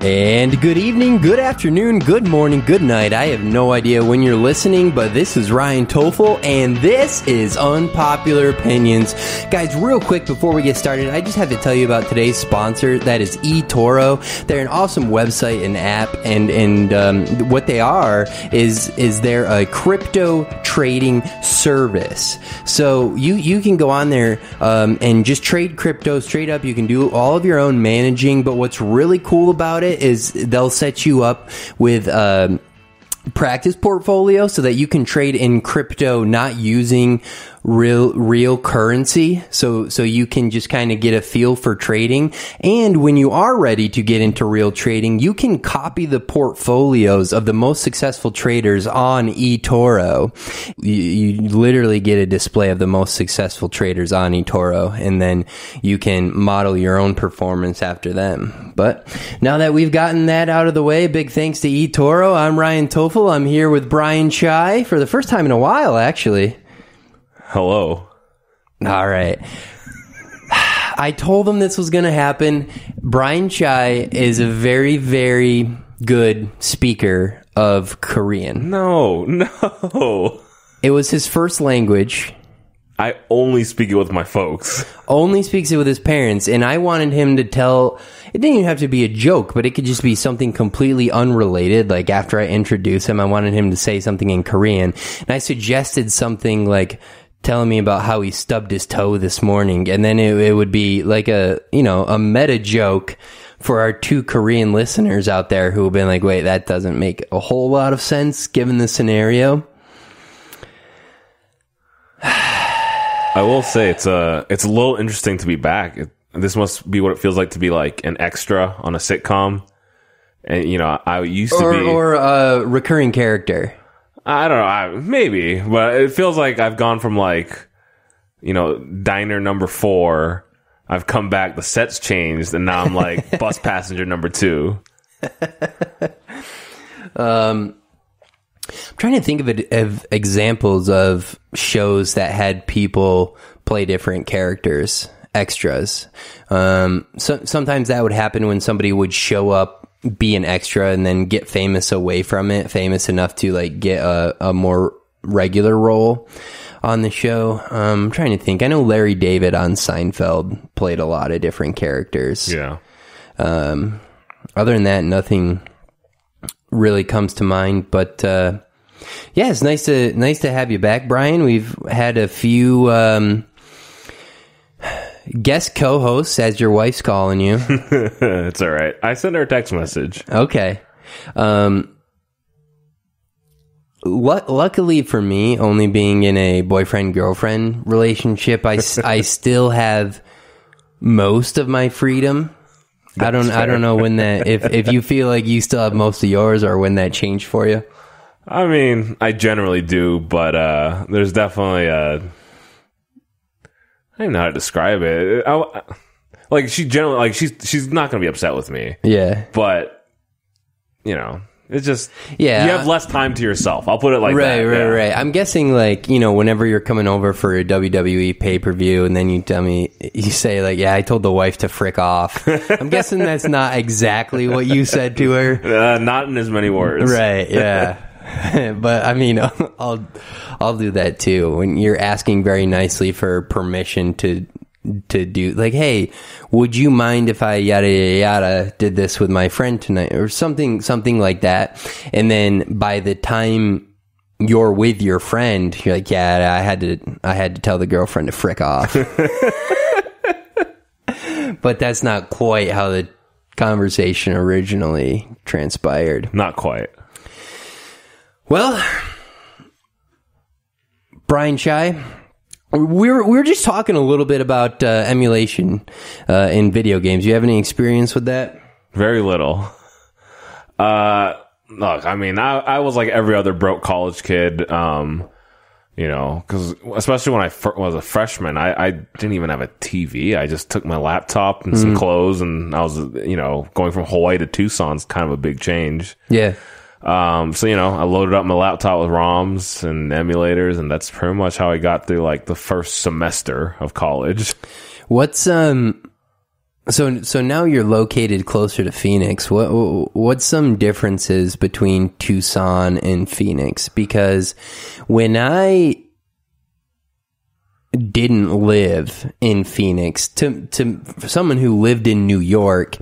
And good evening, good afternoon, good morning, good night. I have no idea when you're listening, but this is Ryan Tofil, and this is Unpopular Opinions. Guys, real quick before we get started, I just have to tell you about today's sponsor. That is eToro. They're an awesome website and app, and what they are is they're a crypto trading service. So you can go on there and just trade crypto straight up. You can do all of your own managing, but what's really cool about it is they'll set you up with practice portfolio so that you can trade in crypto not using real currency, so you can just kind of get a feel for trading. And when you are ready to get into real trading, you can copy the portfolios of the most successful traders on eToro. You literally get a display of the most successful traders on eToro, and then you can model your own performance after them. But now that we've gotten that out of the way, big thanks to eToro. I'm Ryan Tofil. I'm here with Bryan Chai for the first time in a while, actually. Hello. All right. I told him this was going to happen. Bryan Chai is a very, very good speaker of Korean. No. It was his first language. I only speak it with my folks. Only speaks it with his parents. And I wanted him to tell... It didn't even have to be a joke, but it could just be something completely unrelated. Like, after I introduce him, I wanted him to say something in Korean. And I suggested something like... telling me about how he stubbed his toe this morning, and then it would be like a meta joke for our two Korean listeners out there who have been like, wait, that doesn't make a whole lot of sense given the scenario. I will say it's a little interesting to be back. This must be what it feels like to be like an extra on a sitcom. And I used to be or a recurring character. I don't know, maybe, but it feels like I've gone from diner number 4, I've come back, the set's changed, and now I'm like bus passenger number 2. I'm trying to think of examples of shows that had people play different characters, extras. Sometimes that would happen when somebody would show up, be an extra, and then get famous away from it, famous enough to like get a more regular role on the show. I'm trying to think. I know Larry David on Seinfeld played a lot of different characters. Yeah. Other than that, nothing really comes to mind. But yeah, it's nice to have you back, Bryan. We've had a few guest co-hosts, as your wife's calling you. It's all right. I sent her a text message. Okay. Luckily for me, only being in a boyfriend-girlfriend relationship, I still have most of my freedom. I don't know when that, if you feel like you still have most of yours, or when that changed for you. I mean, I generally do, but there's definitely I don't know how to describe it. She's not going to be upset with me. Yeah. But, it's just, yeah, you have less time to yourself. I'll put it like that. Right. I'm guessing, whenever you're coming over for a WWE pay-per-view, and then you say, yeah, I told the wife to frick off. I'm guessing that's not exactly what you said to her. Not in as many words. Right, yeah. But I mean, I'll do that too when you're asking very nicely for permission to do, like, hey, would you mind if I yada yada yada did this with my friend tonight, or something like that. And then by the time you're with your friend, you're like, yeah, I had to tell the girlfriend to frick off. But that's not quite how the conversation originally transpired. Not quite. Well, Bryan Chai, we were just talking a little bit about emulation in video games. You have any experience with that? Very little. Look, I mean, I was like every other broke college kid, because especially when I was a freshman, I didn't even have a TV. I just took my laptop and some clothes, and I was, going from Hawaii to Tucson's kind of a big change. Yeah. So, I loaded up my laptop with ROMs and emulators, and that's pretty much how I got through like the first semester of college. What's So now you're located closer to Phoenix. What's some differences between Tucson and Phoenix? Because when I didn't live in Phoenix, for someone who lived in New York,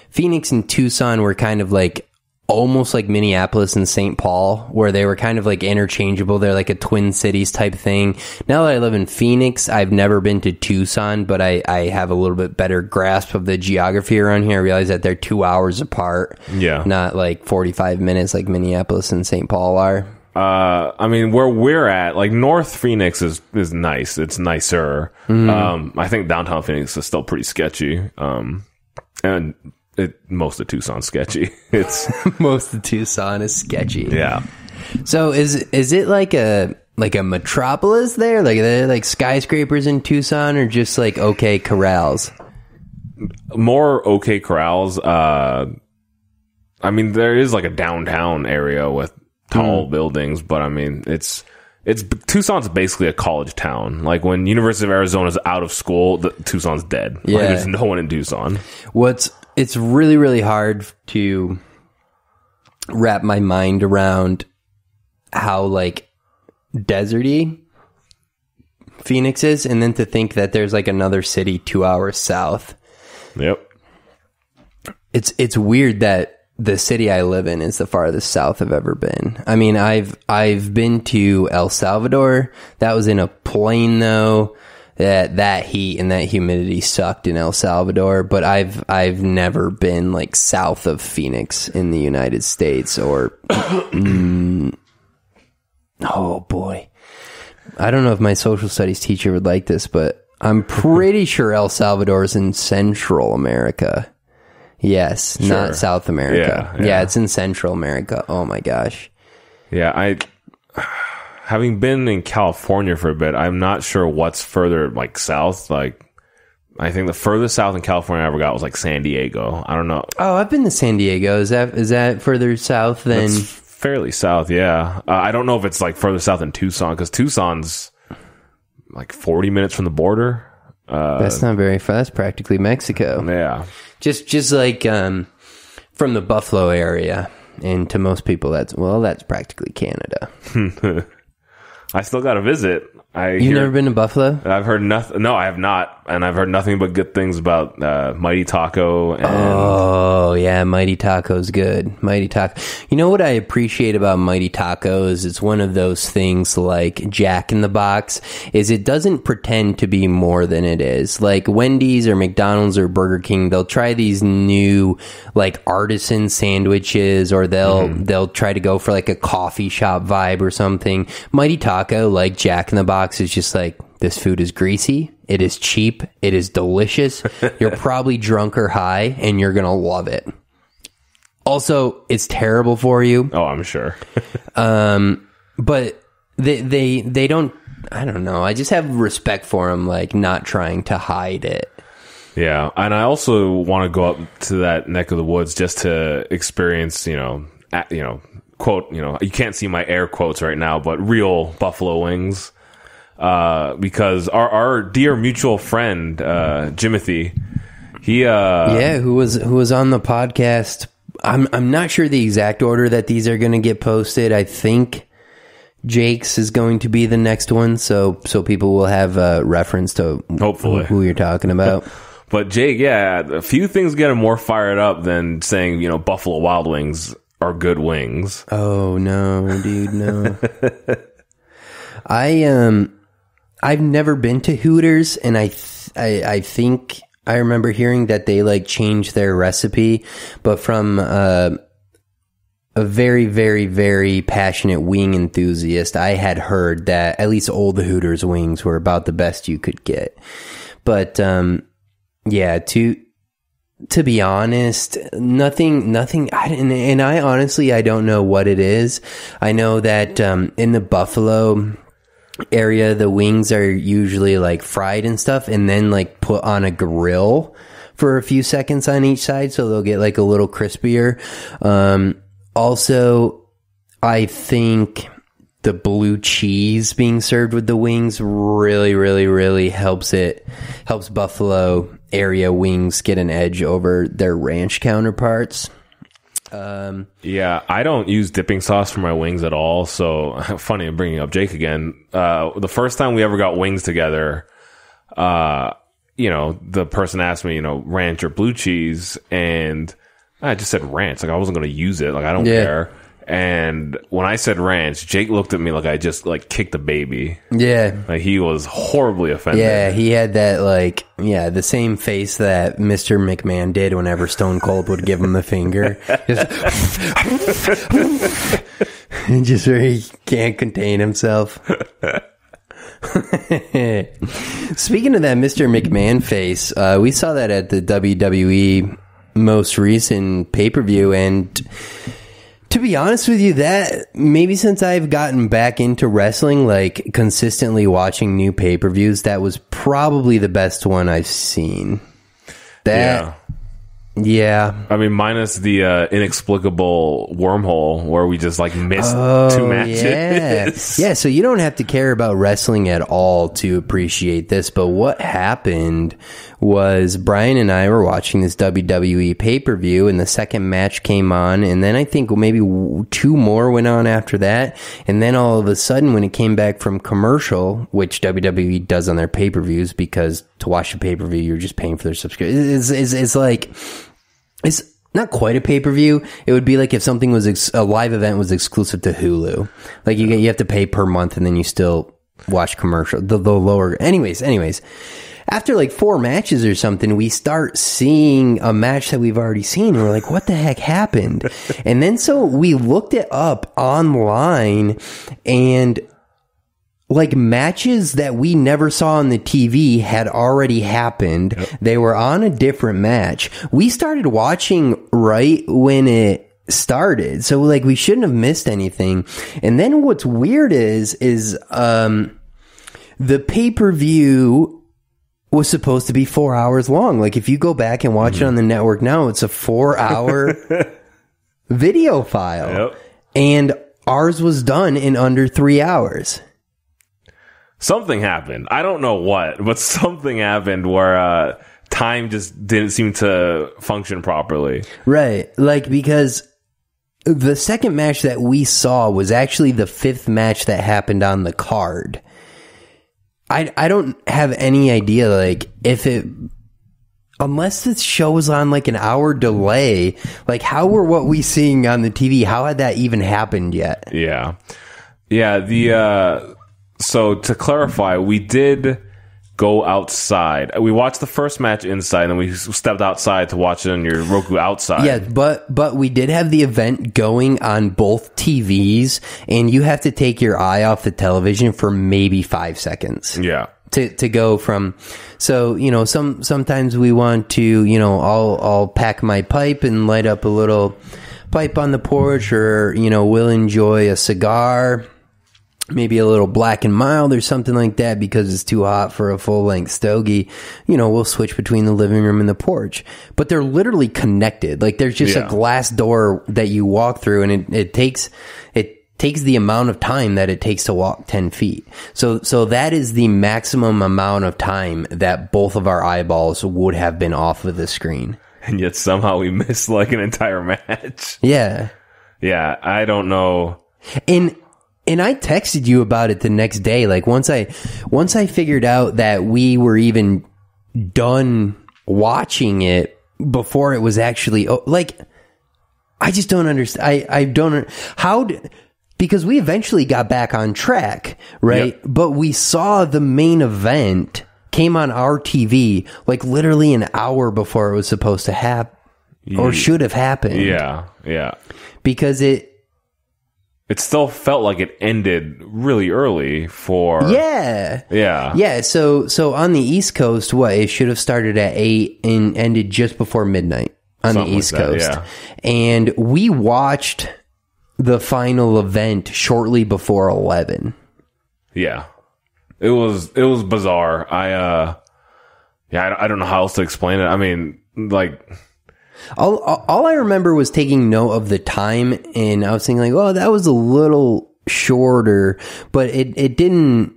Phoenix and Tucson were kind of like almost like Minneapolis and St. Paul, where they were kind of like interchangeable. They're like a Twin Cities type thing. Now that I live in Phoenix, I've never been to Tucson, but I have a little bit better grasp of the geography around here. I realize that they're 2 hours apart. Yeah. Not like 45 minutes like Minneapolis and St. Paul are. I mean, where we're at, like North Phoenix is nice. It's nicer. I think downtown Phoenix is still pretty sketchy. And most of Tucson's sketchy. It's most of Tucson is sketchy. Yeah. So is it like a metropolis there? Like, are there like skyscrapers in Tucson, or just like okay corrals? More okay corrals. I mean, there is like a downtown area with tall buildings, but I mean, it's Tucson's basically a college town. Like when University of Arizona is out of school, Tucson's dead. Yeah. Like, there's no one in Tucson. It's really, really hard to wrap my mind around how like deserty Phoenix is, and then to think that there's like another city 2 hours south. Yep. It's weird that the city I live in is the farthest south I've ever been. I mean, I've been to El Salvador. That was in a plane though. That heat and that humidity sucked in El Salvador, but I've never been like south of Phoenix in the United States, or oh boy. I don't know if my social studies teacher would like this, but I'm pretty sure El Salvador is in Central America. Yes, sure. Not South America. Yeah, it's in Central America. Oh my gosh. Yeah, having been in California for a bit, I'm not sure what's further like south. Like, I think the furthest south in California I ever got was like San Diego. I don't know. Oh, I've been to San Diego. Is that further south than? That's fairly south, yeah. I don't know if it's like further south than Tucson, because Tucson's like 40 minutes from the border. That's not very far. That's practically Mexico. Yeah. Just like from the Buffalo area, and to most people that's practically Canada. I still got to visit. You've never been to Buffalo? I've heard nothing. No, I have not, and I've heard nothing but good things about Mighty Taco. And oh yeah, Mighty Taco's good. Mighty Taco. You know what I appreciate about Mighty Taco is it's one of those things like Jack in the Box. Is it doesn't pretend to be more than it is. Like Wendy's or McDonald's or Burger King, they'll try these new like artisan sandwiches, or they'll try to go for like a coffee shop vibe or something. Mighty Taco, like Jack in the Box, is just like, this food is greasy, it is cheap, it is delicious, you're probably drunk or high, and you're gonna love it. Also, it's terrible for you. Oh, I'm sure. But they don't, I don't know, I just have respect for them, like not trying to hide it. Yeah, and I also want to go up to that neck of the woods just to experience, quote, you can't see my air quotes right now, but real buffalo wings. Because our dear mutual friend, Jimothy, he, who was on the podcast. I'm not sure the exact order that these are going to get posted. I think Jake's is going to be the next one. So people will have a reference to hopefully who you're talking about. But Jake, yeah, a few things get him more fired up than saying, Buffalo Wild Wings are good wings. Oh no, dude, no. I've never been to Hooters, and I think I remember hearing that they like changed their recipe, but from a very, very, very passionate wing enthusiast, I had heard that at least old Hooters wings were about the best you could get. But yeah, to be honest, nothing, and I honestly, I don't know what it is. I know that in the Buffalo area, the wings are usually like fried and stuff, and then like put on a grill for a few seconds on each side, so they'll get like a little crispier. Also, I think the blue cheese being served with the wings really helps Buffalo area wings get an edge over their ranch counterparts. Yeah, I don't use dipping sauce for my wings at all. So funny, I'm bringing up Jake again. The first time we ever got wings together, the person asked me, ranch or blue cheese, and I just said ranch. Like, I wasn't going to use it. Like, I don't care. And when I said ranch, Jake looked at me like I just kicked a baby. Yeah. Like, he was horribly offended. Yeah, he had that the same face that Mr. McMahon did whenever Stone Cold would give him the finger. Just where he can't contain himself. Speaking of that Mr. McMahon face, we saw that at the WWE most recent pay-per-view, and to be honest with you, that maybe since I've gotten back into wrestling, consistently watching new pay-per-views, that was probably the best one I've seen. Yeah. I mean, minus the inexplicable wormhole where we just missed 2 matches. Yeah, so you don't have to care about wrestling at all to appreciate this, but what happened was Bryan and I were watching this WWE pay-per-view, and the second match came on, and then I think maybe 2 more went on after that, and then all of a sudden when it came back from commercial, which WWE does on their pay-per-views, because to watch the pay-per-view you're just paying for their subscription. It's not quite a pay-per-view. It would be like if something was a live event was exclusive to Hulu. You have to pay per month, and then you still watch commercial. The lower. Anyways. After 4 matches or something, we start seeing a match that we've already seen. And we're like, what the heck happened? And then so we looked it up online, and matches that we never saw on the TV had already happened. Yep. They were on a different match. We started watching right when it started. So we shouldn't have missed anything. And then what's weird is the pay-per-view was supposed to be 4 hours long. If you go back and watch it on the network now, it's a 4-hour video file. Yep. And ours was done in under 3 hours. Something happened. I don't know what, but something happened where time just didn't seem to function properly. Right. Because the second match that we saw was actually the 5th match that happened on the card. I don't have any idea, if it... Unless this show was on an hour delay, how were what we seeing on the TV? How had that even happened yet? Yeah. Yeah, so to clarify, we did go outside. We watched the first match inside, and then we stepped outside to watch it on your Roku outside. Yeah, but we did have the event going on both TVs, and you have to take your eye off the television for maybe 5 seconds. Yeah. To go from, so, sometimes we want to, I'll pack my pipe and light up a little pipe on the porch, or, we'll enjoy a cigar, maybe a little Black and Mild or something like that because it's too hot for a full-length stogie. We'll switch between the living room and the porch. But they're literally connected. There's just a glass door that you walk through, and it takes the amount of time that it takes to walk 10 feet. So that is the maximum amount of time that both of our eyeballs would have been off of the screen. And yet somehow we missed an entire match. Yeah. Yeah, I don't know. And I texted you about it the next day. Once I figured out that we were even done watching it before it was actually I just don't understand. I don't because we eventually got back on track, right? Yep. But we saw the main event came on our TV literally an hour before it was supposed to happen or should have happened. Yeah. Because it still felt like it ended really early for... Yeah. So on the East Coast, it should have started at 8 and ended just before midnight on the East Coast. Yeah. And we watched the final event shortly before 11. Yeah. It was bizarre. I don't know how else to explain it. I mean, All I remember was taking note of the time, and I was thinking that was a little shorter, but it didn't,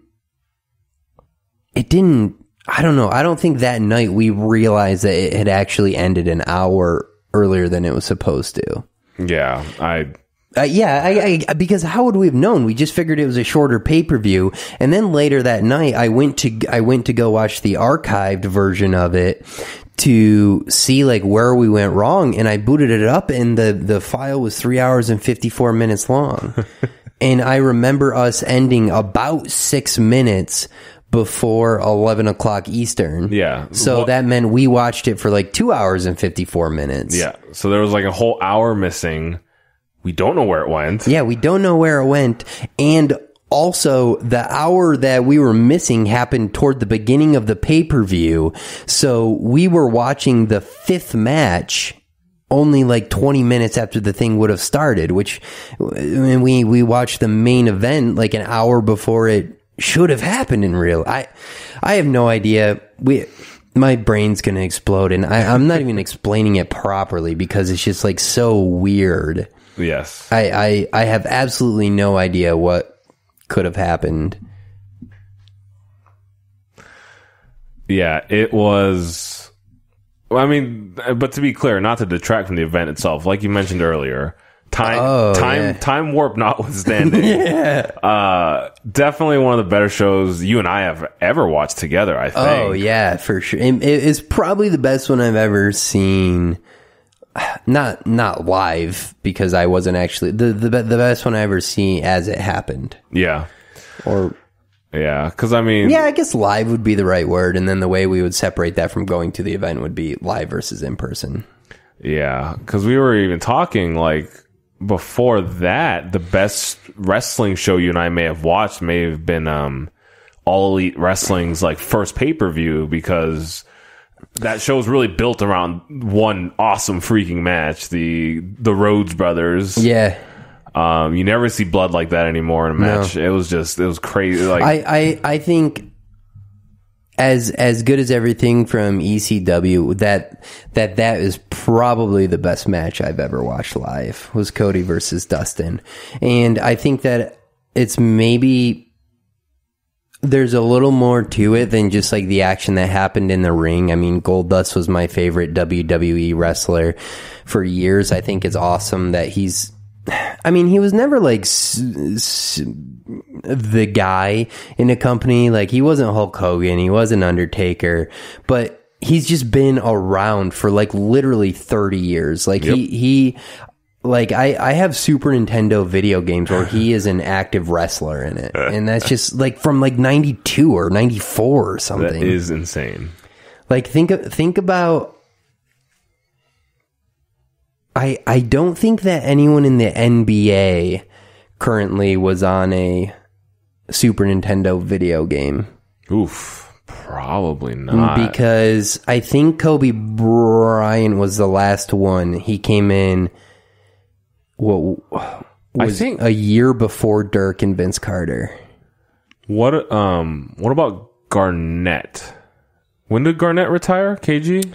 I don't know. I don't think that night we realized that it had actually ended an hour earlier than it was supposed to. Yeah, because how would we have known? We just figured it was a shorter pay-per-view, and then later that night, I went to go watch the archived version of it to see like where we went wrong, and I booted it up, and the file was 3 hours and 54 minutes long, and I remember us ending about 6 minutes before 11 o'clock Eastern. Yeah. So that meant we watched it for like 2 hours and 54 minutes. Yeah. So there was like a whole hour missing. We don't know where it went. Yeah, we don't know where it went. And also, the hour that we were missing happened toward the beginning of the pay-per-view. So we were watching the fifth match only like 20 minutes after the thing would have started, which we watched the main event like an hour before it should have happened in real. I have no idea. My brain's gonna explode, and I'm not even explaining it properly because it's just like so weird. Yes, I have absolutely no idea what could have happened. Yeah, it was. I mean, but to be clear, not to detract from the event itself, like you mentioned earlier. Time warp notwithstanding. Yeah. Definitely one of the better shows you and I have ever watched together, I think. Oh, yeah, for sure. It's probably the best one I've ever seen. Not live, because I wasn't actually... The best one I ever seen as it happened. Yeah. Or... Yeah, because I mean... Yeah, I guess live would be the right word, and then the way we would separate that from going to the event would be live versus in person. Yeah, because we were even talking, like... Before that, the best wrestling show you and I may have watched may have been All Elite Wrestling's like first pay-per-view, because that show's really built around one awesome freaking match, the Rhodes brothers. Yeah. You never see blood like that anymore in a match. No. It was crazy. Like I think as good as everything from ECW, that is probably the best match I've ever watched live, was Cody versus Dustin. And I think that it's maybe there's a little more to it than just like the action that happened in the ring. I mean, Goldust was my favorite WWE wrestler for years. I think it's awesome that he was never like the guy in a company. Like, he wasn't Hulk Hogan, he wasn't Undertaker, but he's just been around for like literally 30 years. Like, yep. he like I have Super Nintendo video games where he is an active wrestler in it, and that's just like from like 92 or 94 or something. That is insane. Like, think about. I don't think that anyone in the NBA currently was on a Super Nintendo video game. Oof, probably not. Because I think Kobe Bryant was the last one. He came in, a year before Dirk and Vince Carter. What about Garnett? When did Garnett retire, KG?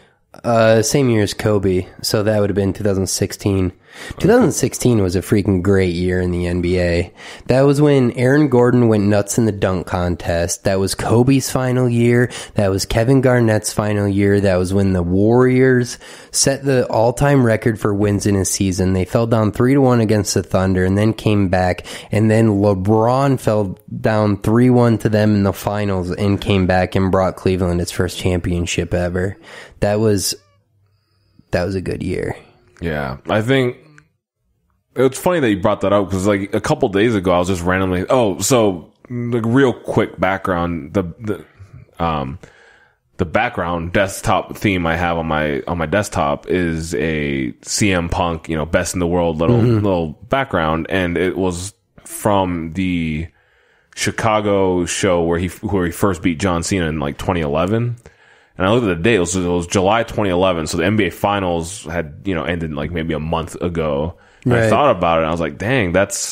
Same year as Kobe, so that would have been 2016. 2016 was a freaking great year in the NBA. That was when Aaron Gordon went nuts in the dunk contest. That was Kobe's final year. That was Kevin Garnett's final year. That was when the Warriors set the all-time record for wins in a season. They fell down 3-1 against the Thunder and then came back. And then LeBron fell down 3-1 to them in the finals and came back and brought Cleveland its first championship ever. That was a good year. Yeah, I think it's funny that you brought that up, because like a couple days ago I was just randomly so like real quick background, the background desktop theme I have on my desktop is a CM Punk, best in the world little background, and it was from the Chicago show where he first beat John Cena in like 2011. And I looked at the date, it was July 2011, so the NBA Finals had, ended like maybe a month ago. And right. I thought about it, and I was like, dang, it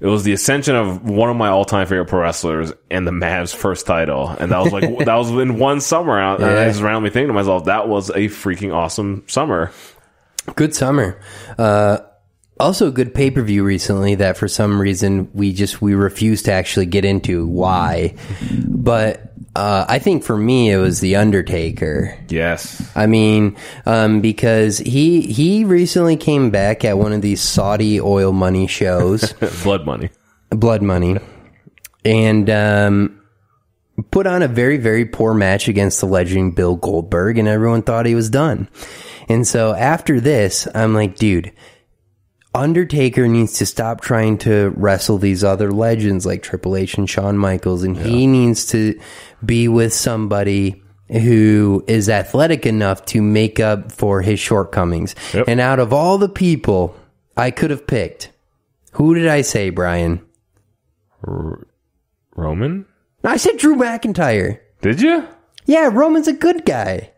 was the ascension of one of my all-time favorite pro wrestlers and the Mavs' first title. And that was like, that was in one summer. And I was randomly thinking to myself, that was a freaking awesome summer. Good summer. Also a good pay-per-view recently that for some reason we refuse to actually get into why. But I think for me it was the Undertaker. Yes. I mean, because he recently came back at one of these Saudi oil money shows. Blood money. And put on a very, very poor match against the legend Bill Goldberg, and everyone thought he was done. And so after this, I'm like, dude, Undertaker needs to stop trying to wrestle these other legends like Triple H and Shawn Michaels, and he needs to be with somebody who is athletic enough to make up for his shortcomings. Yep. And out of all the people I could have picked, who did I say, Brian? Roman? I said Drew McIntyre. Did you? Yeah, Roman's a good guy.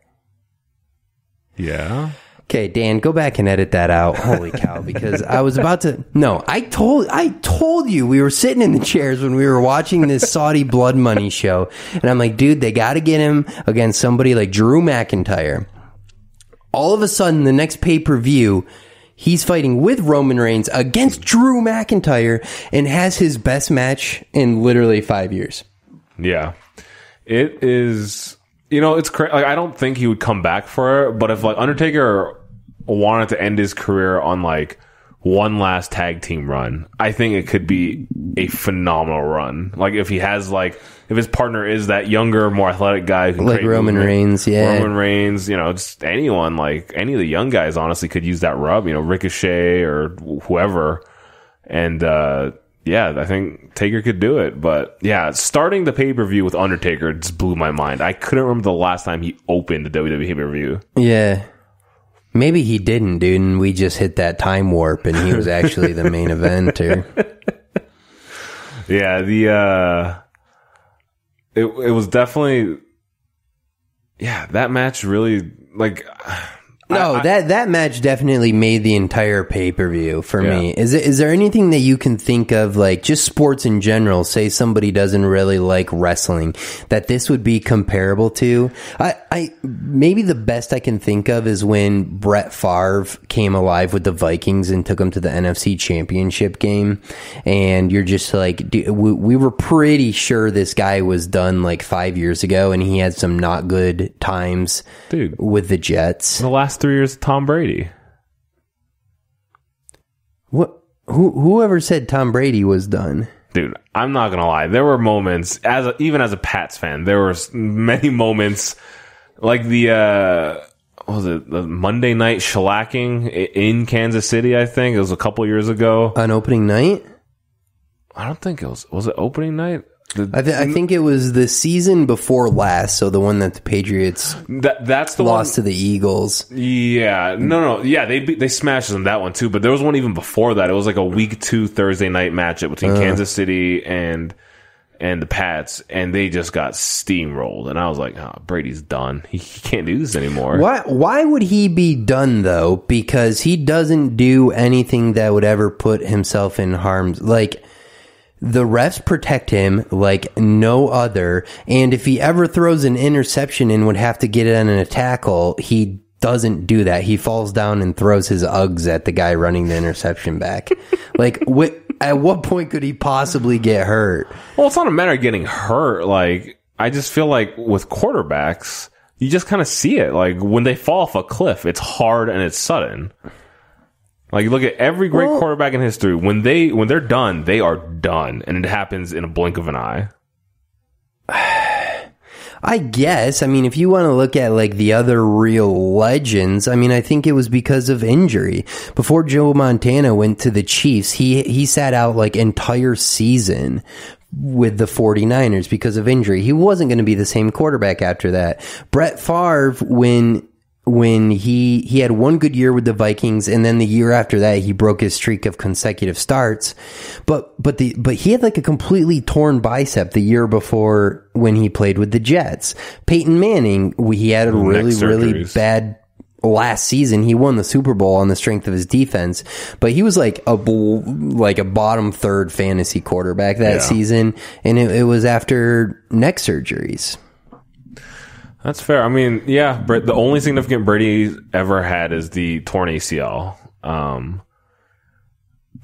Yeah. Okay, Dan, go back and edit that out. Holy cow, because I was about to... No, I told you we were sitting in the chairs when we were watching this Saudi blood money show, and I'm like, dude, they got to get him against somebody like Drew McIntyre. All of a sudden, the next pay-per-view, he's fighting with Roman Reigns against Drew McIntyre and has his best match in literally 5 years. Yeah. It is... You know, it's crazy. Like, I don't think he would come back for it, but if like Undertaker wanted to end his career on like one last tag team run, I think it could be a phenomenal run. Like if he has like if his partner is that younger, more athletic guy who can like Roman Reigns, Roman Reigns, you know, just anyone, like any of the young guys honestly could use that rub, you know, Ricochet or whoever. And yeah, I think Taker could do it. But yeah, starting the pay-per-view with Undertaker just blew my mind. I couldn't remember the last time he opened the WWE pay-per-view. Yeah. Maybe he didn't, dude, and we just hit that time warp and he was actually the main eventer. Yeah, it was definitely, yeah, that match really, like... No, that match definitely made the entire pay-per-view for me. Is there anything that you can think of, like just sports in general, say somebody doesn't really like wrestling, that this would be comparable to? I maybe the best I can think of is when Brett Favre came alive with the Vikings and took them to the NFC Championship game, and you're just like, we were pretty sure this guy was done like 5 years ago, and he had some not good times, dude, with the Jets. The last 3 years of Tom Brady. What? Whoever said Tom Brady was done? Dude, I'm not gonna lie. There were moments, even as a Pats fan, there were many moments like the what was it, the Monday night shellacking in Kansas City. I think it was a couple years ago on opening night. I don't think it was. Was it opening night? I think it was the season before last, so the one that the Patriots that's the lost one to the Eagles. Yeah, no, yeah, they smashed them that one too. But there was one even before that. It was like a week 2 Thursday night matchup between Kansas City and the Pats, and they just got steamrolled. And I was like, oh, Brady's done. He can't do this anymore. Why would he be done though? Because he doesn't do anything that would ever put himself in harm's like. The refs protect him like no other, and if he ever throws an interception and would have to get it on a tackle, he doesn't do that. He falls down and throws his Uggs at the guy running the interception back. Like, at what point could he possibly get hurt? Well, it's not a matter of getting hurt. Like, I just feel like with quarterbacks, you just kind of see it. Like, when they fall off a cliff, it's hard and it's sudden. Like, you look at every great quarterback in history. When they're done, they are done. And it happens in a blink of an eye. I guess. I mean, if you want to look at, like, the other real legends, I mean, I think it was because of injury. Before Joe Montana went to the Chiefs, he sat out, like, entire season with the 49ers because of injury. He wasn't going to be the same quarterback after that. Brett Favre, when he had one good year with the Vikings, and then the year after that he broke his streak of consecutive starts. But he had like a completely torn bicep the year before when he played with the Jets. Peyton Manning, he had a really bad last season. He won the Super Bowl on the strength of his defense, but he was like a bottom third fantasy quarterback that season, and it was after neck surgeries. That's fair. I mean, yeah, the only significant Brady ever had is the torn ACL.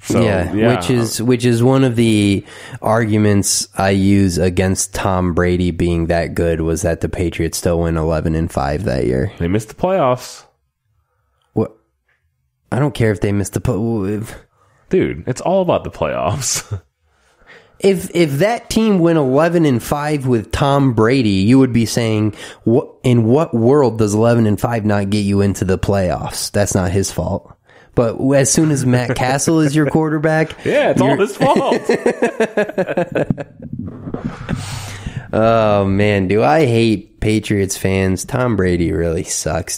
So, yeah, which is one of the arguments I use against Tom Brady being that good, was that the Patriots still went 11-5 that year. They missed the playoffs. What? I don't care if they missed Dude, it's all about the playoffs. If that team went 11-5 with Tom Brady, you would be saying, in what world does 11-5 not get you into the playoffs? That's not his fault. But as soon as Matt Castle is your quarterback... Yeah, it's all his fault. Oh, man, do I hate Patriots fans. Tom Brady really sucks.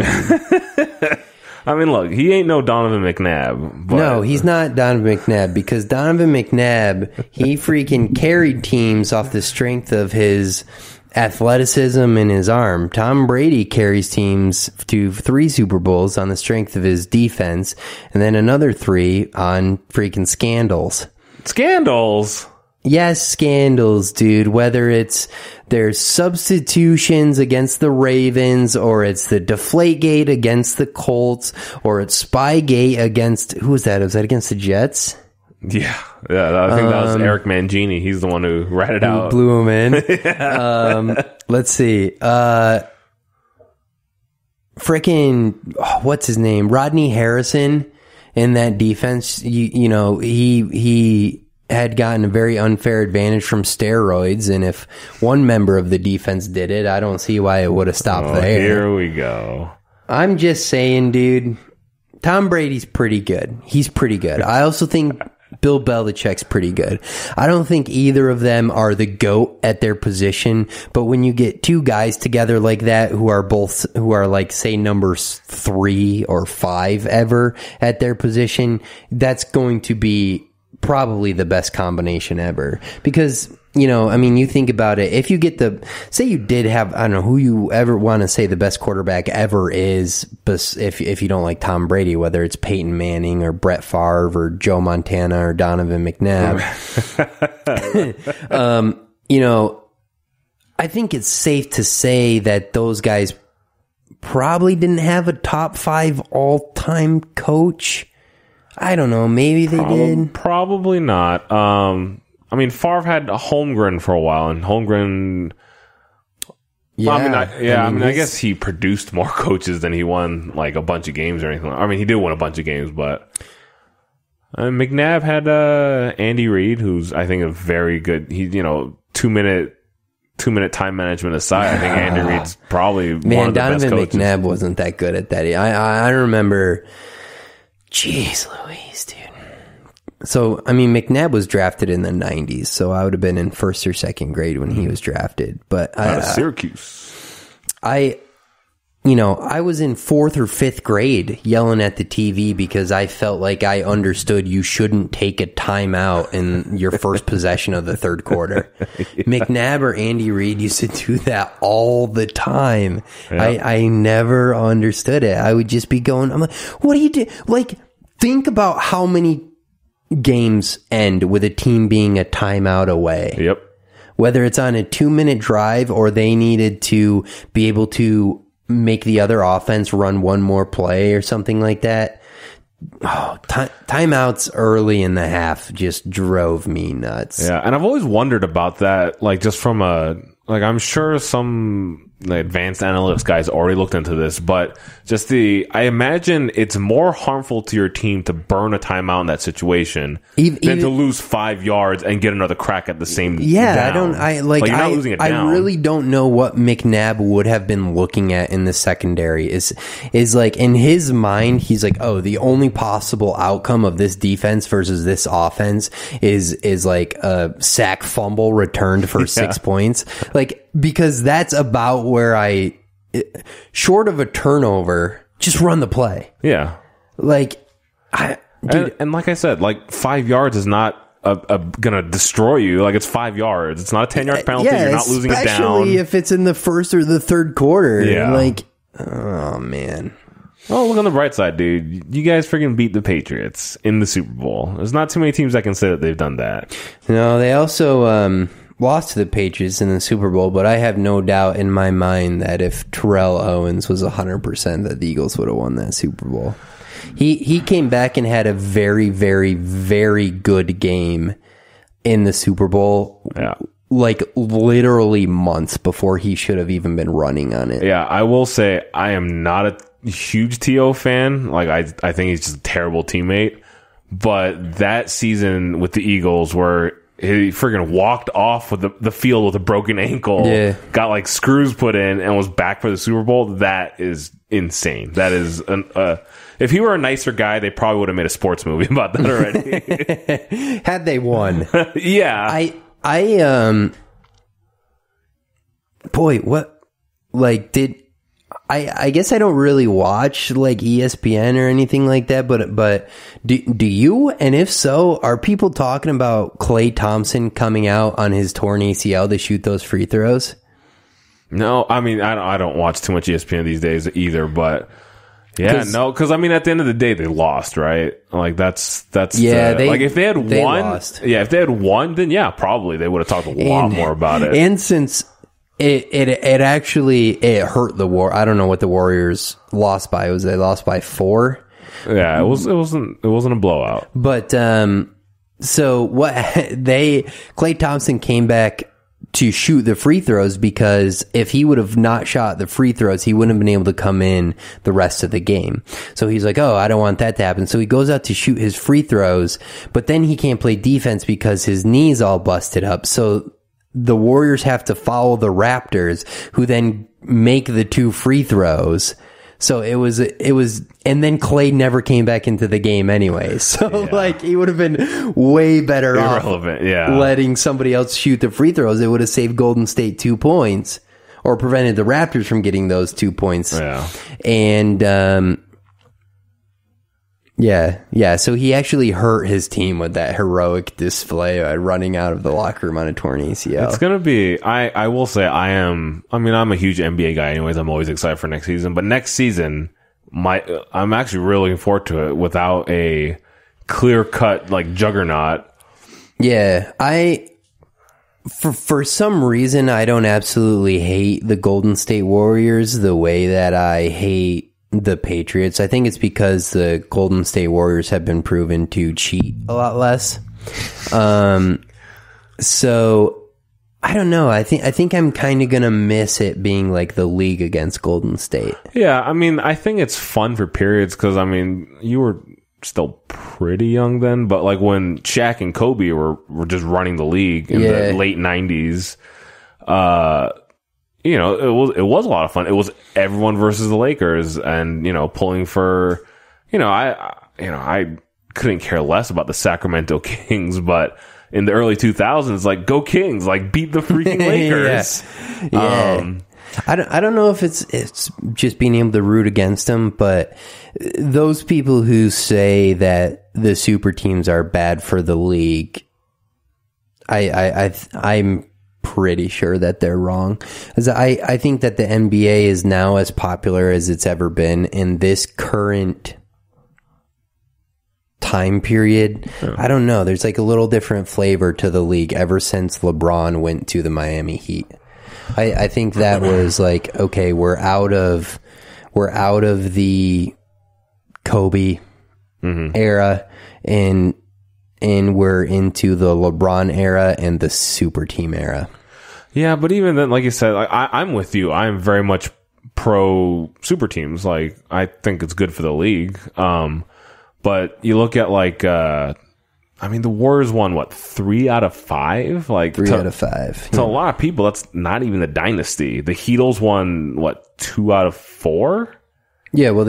I mean, look, he ain't no Donovan McNabb. But... No, he's not Donovan McNabb, because Donovan McNabb, he freaking carried teams off the strength of his athleticism and his arm. Tom Brady carries teams to 3 Super Bowls on the strength of his defense, and then another 3 on freaking scandals. Scandals? Yes, scandals, dude. Whether it's their substitutions against the Ravens, or it's the Deflategate against the Colts, or it's Spygate against... Who was that? Was that against the Jets? Yeah, I think that was Eric Mangini. He's the one who ratted out. Blew him in. Yeah. Let's see. What's his name? Rodney Harrison in that defense. You know, he had gotten a very unfair advantage from steroids, and if one member of the defense did it, I don't see why it would have stopped there. Here we go. I'm just saying, dude, Tom Brady's pretty good. He's pretty good. I also think Bill Belichick's pretty good. I don't think either of them are the GOAT at their position, but when you get 2 guys together like that who are like, say, numbers 3 or 5 ever at their position, that's going to be probably the best combination ever. Because, you know, I mean, you think about it, if you get say you did have, I don't know who you ever want to say the best quarterback ever is, but if you don't like Tom Brady, whether it's Peyton Manning or Brett Favre or Joe Montana or Donovan McNabb, you know, I think it's safe to say that those guys probably didn't have a top 5 all-time coach. I don't know. Maybe they did. Probably not. I mean, Favre had Holmgren for a while, and Holmgren... Yeah. I mean, I guess he produced more coaches than he won, like, a bunch of games or anything. I mean, he did win a bunch of games, but... McNabb had Andy Reid, who's, I think, a very good... He, you know, 2-minute time management aside, I think Andy Reid's probably one of the best coaches. Donovan McNabb wasn't that good at that. I remember... Jeez Louise, dude. So, I mean, McNabb was drafted in the 90s, so I would have been in 1st or 2nd grade when he was drafted. But out of Syracuse. I was in 4th or 5th grade yelling at the TV because I felt like I understood you shouldn't take a timeout in your first possession of the 3rd quarter. Yeah. McNabb or Andy Reid used to do that all the time. Yeah. I never understood it. I would just be going, I'm like, what do you do? Like, think about how many games end with a team being a timeout away. Yep. Whether it's on a 2-minute drive or they needed to be able to make the other offense run one more play or something like that. Oh, timeouts early in the half just drove me nuts. Yeah, and I've always wondered about that, like, just from I'm sure some advanced analytics guys already looked into this, but just I imagine it's more harmful to your team to burn a timeout in that situation than to lose 5 yards and get another crack at the same down. You're not losing it down. I really don't know what McNabb would have been looking at in the secondary. Is like, in his mind, he's like, oh, the only possible outcome of this defense versus this offense is like a sack fumble returned for 6 points. Like, because that's about where short of a turnover, just run the play. Yeah. Like, and like I said, like, 5 yards is not gonna destroy you. Like, it's 5 yards. It's not a 10-yard penalty. You're not losing it down. Especially if it's in the 1st or the 3rd quarter. Yeah. Like, oh, man. Oh, look on the bright side, dude. You guys freaking beat the Patriots in the Super Bowl. There's not too many teams that can say that they've done that. No, they also... lost to the Patriots in the Super Bowl, but I have no doubt in my mind that if Terrell Owens was 100%, that the Eagles would have won that Super Bowl. He came back and had a very, very, very good game in the Super Bowl. Yeah. Like literally months before he should have even been running on it. Yeah, I will say I am not a huge T.O. fan. Like I think he's just a terrible teammate. But that season with the Eagles where he friggin' walked off with the field with a broken ankle, got like screws put in, and was back for the Super Bowl, that is insane. That is if he were a nicer guy, they probably would have made a sports movie about that already. Had they won. Yeah. Boy, what, like, I guess I don't really watch like ESPN or anything like that, but do you? And if so, are people talking about Klay Thompson coming out on his torn ACL to shoot those free throws? No, I mean, I don't watch too much ESPN these days either, but no, because I mean, at the end of the day, they lost, right? Like that's like if they had won, lost. If they had won, then probably they would have talked a lot more about it. And since it actually hurt the War. I don't know what the Warriors lost by. They lost by 4? Yeah, it wasn't a blowout. But so what Klay Thompson came back to shoot the free throws, because if he would have not shot the free throws, he wouldn't have been able to come in the rest of the game. So he's like, oh, I don't want that to happen. So he goes out to shoot his free throws, but then he can't play defense because his knee's all busted up. So the Warriors have to foul the Raptors, who then make the 2 free throws. So it was, and then Klay never came back into the game anyway. So like he would have been way better off letting somebody else shoot the free throws. It would have saved Golden State 2 points, or prevented the Raptors from getting those 2 points. Yeah. And, so he actually hurt his team with that heroic display running out of the locker room on a torn ACL. It's going to be, I will say I'm a huge NBA guy anyways. I'm always excited for next season, but next season, I'm actually really looking forward to it without a clear cut, like, juggernaut. Yeah. For some reason, I don't absolutely hate the Golden State Warriors the way that I hate the Patriots. I think it's because the Golden State Warriors have been proven to cheat a lot less. So I don't know. I think I'm kind of gonna miss it being like the league against Golden State. Yeah, I mean, I think it's fun for periods because I mean, you were still pretty young then, but like when Shaq and Kobe were just running the league in the late 90s, you know, it was a lot of fun. It was everyone versus the Lakers, and you know, pulling for, I couldn't care less about the Sacramento Kings, but in the early 2000s, like, go Kings, like, beat the freaking Lakers. I don't know if it's just being able to root against them, but those people who say that the super teams are bad for the league, I'm pretty sure that they're wrong. As I think that the NBA is now as popular as it's ever been in this current time period. I don't know. There's like a little different flavor to the league ever since LeBron went to the Miami Heat. I think that was like, okay, we're out of the Kobe era, and we're into the LeBron era and the super team era. Yeah, but even then, like you said, like, I'm with you. I'm very much pro super teams. Like, I think it's good for the league. But you look at like, I mean, the Warriors won 3 out of 5. Like 3 out of 5. To a lot of people, that's not even a dynasty. The Heatles won 2 out of 4. Yeah, well,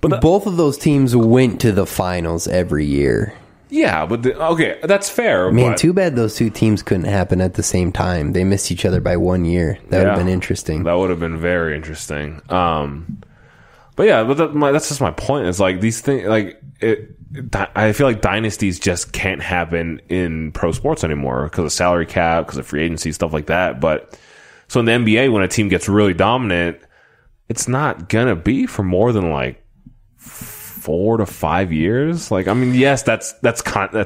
both of those teams went to the finals every year. Yeah, but okay, that's fair. Man, too bad those two teams couldn't happen at the same time. They missed each other by 1 year. That would have been interesting. That would have been very interesting. But yeah, that's just my point. It's like these things, like I feel like dynasties just can't happen in pro sports anymore because of salary cap, because of free agency, stuff like that. But so in the NBA, when a team gets really dominant, it's not gonna be for more than like 4 to 5 years. Like, I mean, yes, that's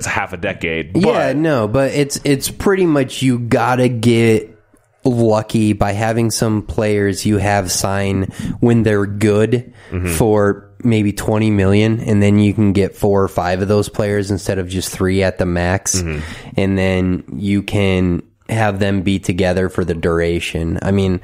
half a decade. But yeah, no, but it's pretty much you gotta get lucky by having some players you have sign when they're good for maybe 20 million, and then you can get 4 or 5 of those players instead of just 3 at the max, and then you can have them be together for the duration. I mean,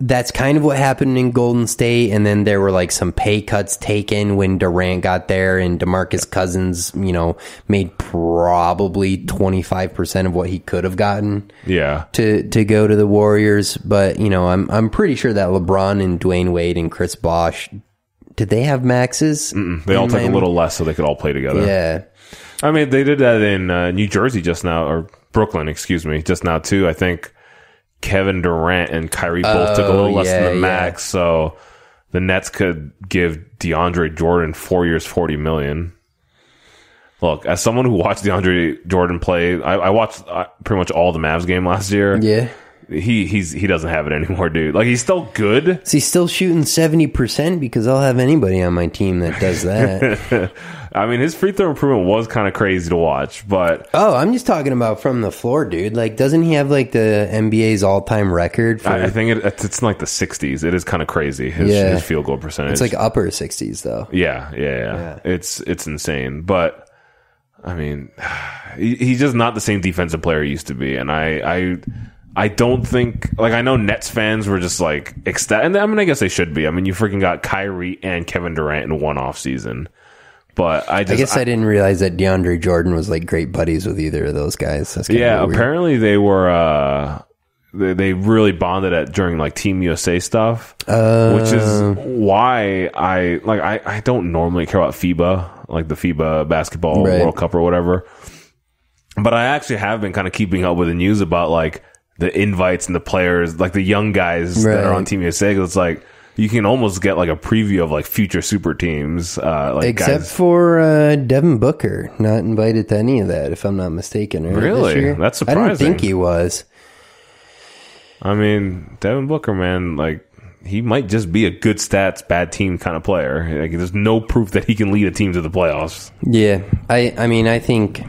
that's kind of what happened in Golden State, and then there were like some pay cuts taken when Durant got there, and DeMarcus Cousins, made probably 25% of what he could have gotten. Yeah, to go to the Warriors, but I'm pretty sure that LeBron and Dwayne Wade and Chris Bosh, did they have maxes? They all took a little less so they could all play together. Yeah, I mean, they did that in New Jersey just now, or Brooklyn, excuse me, just now too. I think Kevin Durant and Kyrie both took a little less than the max, so the Nets could give DeAndre Jordan 4 years, $40 million. Look, as someone who watched DeAndre Jordan play, I watched pretty much all the Mavs game last year. Yeah. He doesn't have it anymore, dude. Like, he's still good. Is he still shooting 70%? Because I'll have anybody on my team that does that. I mean, his free throw improvement was kind of crazy to watch, but... Oh, I'm just talking about from the floor, dude. Like, doesn't he have, like, the NBA's all-time record for... I think it's in, like, the 60s. It is kind of crazy, his field goal percentage. It's, like, upper 60s, though. Yeah. It's insane. But, I mean, he's just not the same defensive player he used to be, and I don't think... Like, I know Nets fans were just, like, ecstatic. And, I mean, I guess they should be. I mean, you freaking got Kyrie and Kevin Durant in one offseason. But I guess I didn't realize that DeAndre Jordan was like great buddies with either of those guys. That's apparently they were. They really bonded during like Team USA stuff, which is why I don't normally care about FIBA, like the FIBA basketball World Cup or whatever. But I actually have been kind of keeping up with the news about like the invites and the players, like the young guys that are on Team USA. 'Cause it's like, you can almost get like a preview of like future super teams. Except for Devin Booker, not invited to any of that, if I'm not mistaken. Right? Really? That's surprising. I don't think he was. I mean, Devin Booker, man, like he might just be a good stats, bad team kind of player. Like, there's no proof that he can lead a team to the playoffs. Yeah, I mean, I think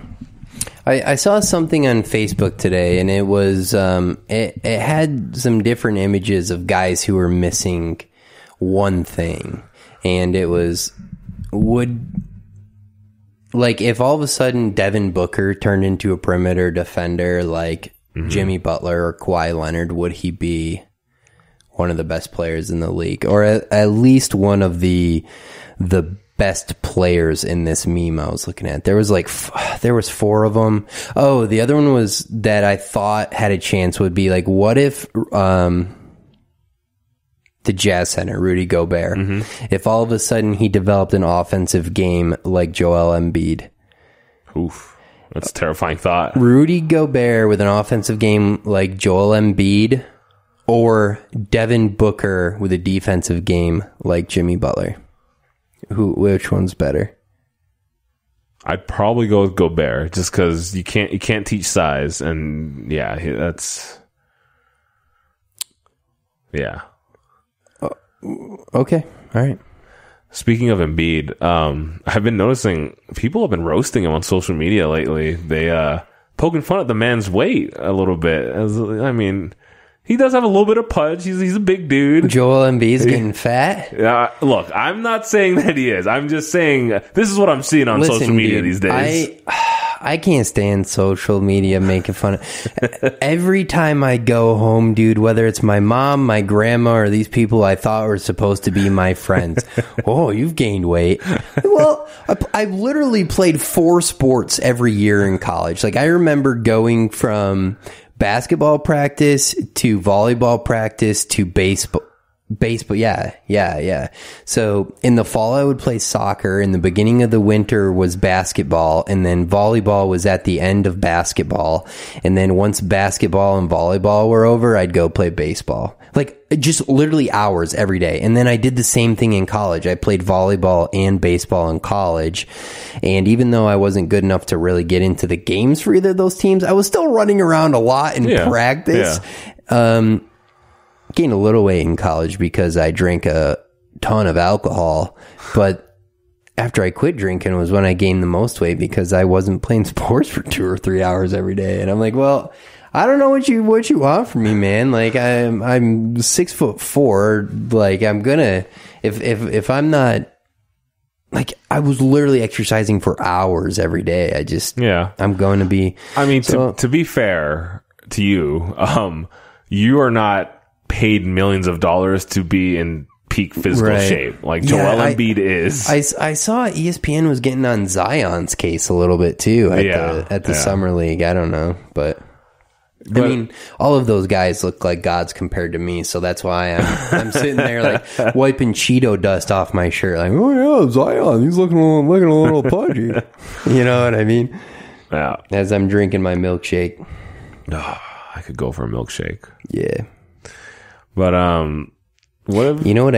I saw something on Facebook today, and it was it had some different images of guys who were missing one thing, and it was if all of a sudden Devin Booker turned into a perimeter defender like Jimmy Butler or Kawhi Leonard, would he be one of the best players in the league, or at least one of the best players in this meme I was looking at? There was 4 of them. Oh, the other one was that I thought had a chance would be like, what if the Jazz center, Rudy Gobert, if all of a sudden he developed an offensive game like Joel Embiid. Oof, that's a terrifying thought. Rudy Gobert with an offensive game like Joel Embiid, or Devin Booker with a defensive game like Jimmy Butler. Which one's better? I'd probably go with Gobert, just because you can't teach size, and that's. Okay, all right. Speaking of Embiid, I've been noticing people have been roasting him on social media lately. They poking fun at the man's weight a little bit. I mean, he does have a little bit of punch. He's a big dude. Joel Embiid's getting fat? Look, I'm not saying that he is. I'm just saying this is what I'm seeing on social media these days. I can't stand social media making fun of. Every time I go home, dude, whether it's my mom, my grandma, or these people I thought were supposed to be my friends. Oh, you've gained weight. Well, I literally played 4 sports every year in college. Like, I remember going from basketball practice to volleyball practice to baseball. Yeah. So in the fall, I would play soccer. In the beginning of the winter was basketball, and then volleyball was at the end of basketball. And then once basketball and volleyball were over, I'd go play baseball. Like, just literally hours every day. And then I did the same thing in college. I played volleyball and baseball in college. And even though I wasn't good enough to really get into the games for either of those teams, I was still running around a lot in practice. Yeah. Gained a little weight in college because I drank a ton of alcohol, but after I quit drinking was when I gained the most weight because I wasn't playing sports for 2 or 3 hours every day. And I'm like, well, I don't know what you want from me, man. Like I'm 6'4". Like I'm gonna, if I'm not, like I was literally exercising for hours every day. I'm going to be. I mean, to be fair to you, you are not paid millions of dollars to be in peak physical shape like Joel Embiid is. I saw ESPN was getting on Zion's case a little bit too at the summer league. I don't know, but I mean, all of those guys look like gods compared to me, so that's why I'm sitting there like wiping Cheeto dust off my shirt, like, oh yeah, Zion, he's looking a little pudgy. You know what I mean? Yeah. As I'm drinking my milkshake. I could go for a milkshake. Yeah. But you know what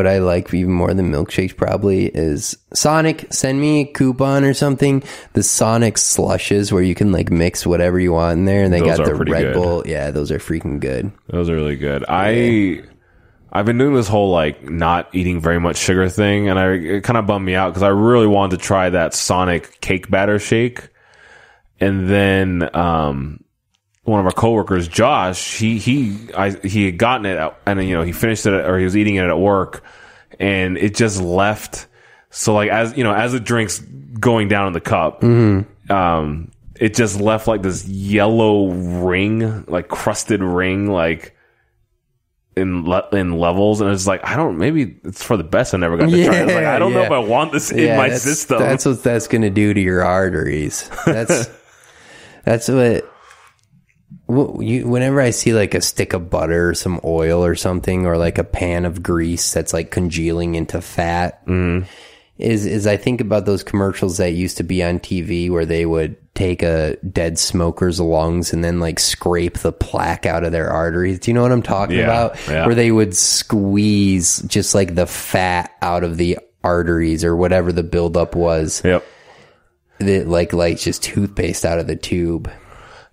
I like even more than milkshakes probably is Sonic. Send me a coupon or something. The Sonic slushes where you can like mix whatever you want in there, and they got the Red Bull. Yeah, those are freaking good. Those are really good. I've been doing this whole like not eating very much sugar thing, and it kind of bummed me out because I really wanted to try that Sonic cake batter shake, and then one of our coworkers, Josh, he had gotten it and he finished it, or he was eating it at work, and it just left. So like as the drink's going down in the cup, it just left like this yellow ring, like crusted ring, like in levels, and it's like maybe it's for the best. I never got to try it. Like, I don't know if I want this in my system. That's what that's gonna do to your arteries. That's what. Whenever I see like a stick of butter or some oil or something, or like a pan of grease that's like congealing into fat, is I think about those commercials that used to be on TV where they would take a dead smoker's lungs and then like scrape the plaque out of their arteries. Do you know what I'm talking about? Yeah. Where they would squeeze just like the fat out of the arteries or whatever the buildup was. Yep. Like just toothpaste out of the tube.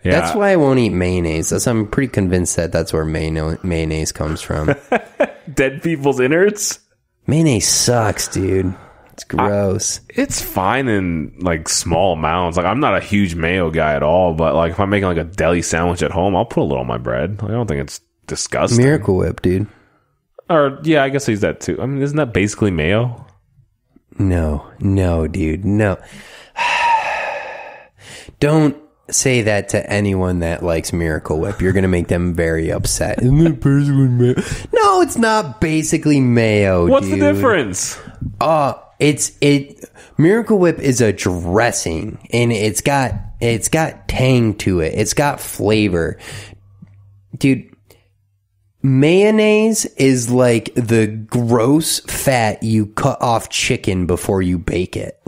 Yeah. That's why I won't eat mayonnaise. I'm pretty convinced that's where mayonnaise comes from. Dead people's innards? Mayonnaise sucks, dude. It's gross. It's fine in like small amounts. Like I'm not a huge mayo guy at all, but like if I'm making like a deli sandwich at home, I'll put a little on my bread. I don't think it's disgusting. Miracle Whip, dude. Or yeah, I guess I use that too. I mean, isn't that basically mayo? No, dude. No. Don't say that to anyone that likes Miracle Whip. You're going to make them very upset. Isn't it basically mayo? No, it's not basically mayo, What's dude. the difference? Miracle Whip is a dressing, and it's got tang to it. It's got flavor. Dude, mayonnaise is like the gross fat you cut off chicken before you bake it.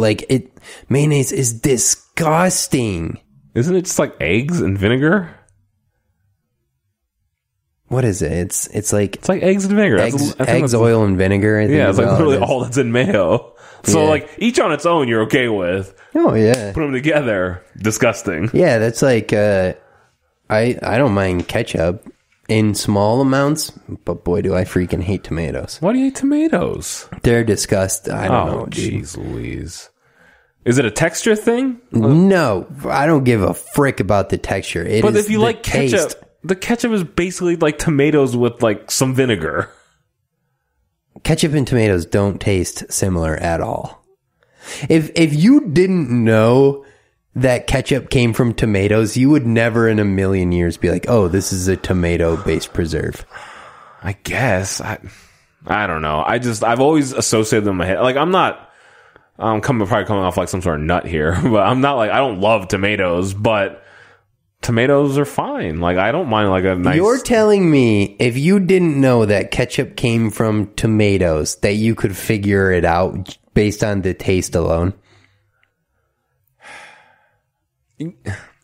Mayonnaise is disgusting. Isn't it just like eggs and vinegar? What is it? It's like eggs and vinegar. Eggs, oil, and vinegar. I think it's like literally all that's in mayo. So like each on its own, you're okay with. Oh yeah. Put them together, disgusting. Yeah, that's like I don't mind ketchup in small amounts, but boy, do I freaking hate tomatoes. Why do you hate tomatoes? They're disgusting. I don't know. Jeez Louise. Is it a texture thing? No, I don't give a frick about the texture. But if you like ketchup, the ketchup is basically like tomatoes with like some vinegar. Ketchup and tomatoes don't taste similar at all. If you didn't know that ketchup came from tomatoes, you would never in a million years be like, oh, this is a tomato-based preserve. I guess. I don't know. I've always associated them in my head. Like, I'm probably coming off like some sort of nut here, but I'm not like, I don't love tomatoes, but tomatoes are fine. Like, I don't mind like a nice... You're telling me if you didn't know that ketchup came from tomatoes, that you could figure it out based on the taste alone?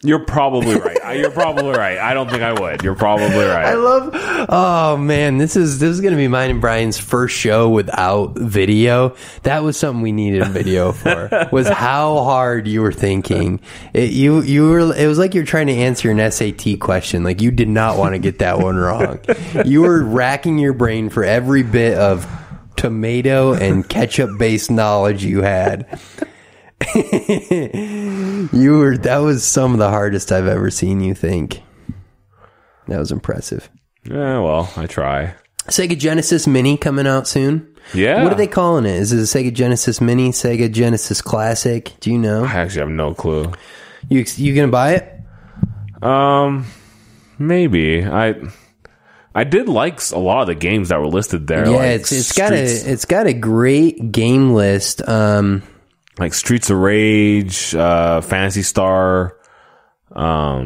You're probably right. You're probably right. I don't think I would. You're probably right. Oh man, this is going to be mine and Brian's first show without video. That was something we needed video for. Was how hard you were thinking. It was like you're trying to answer an SAT question. Like you did not want to get that one wrong. You were racking your brain for every bit of tomato and ketchup based knowledge you had. That was some of the hardest I've ever seen you think. That was impressive. Yeah, well, I try. Sega Genesis Mini coming out soon. Yeah. What are they calling it? Is it a Sega Genesis Mini, Sega Genesis Classic? Do you know? I actually have no clue. You gonna buy it? Maybe. I did like a lot of the games that were listed there. Yeah, like it's got a great game list. Like Streets of Rage, Phantasy Star. All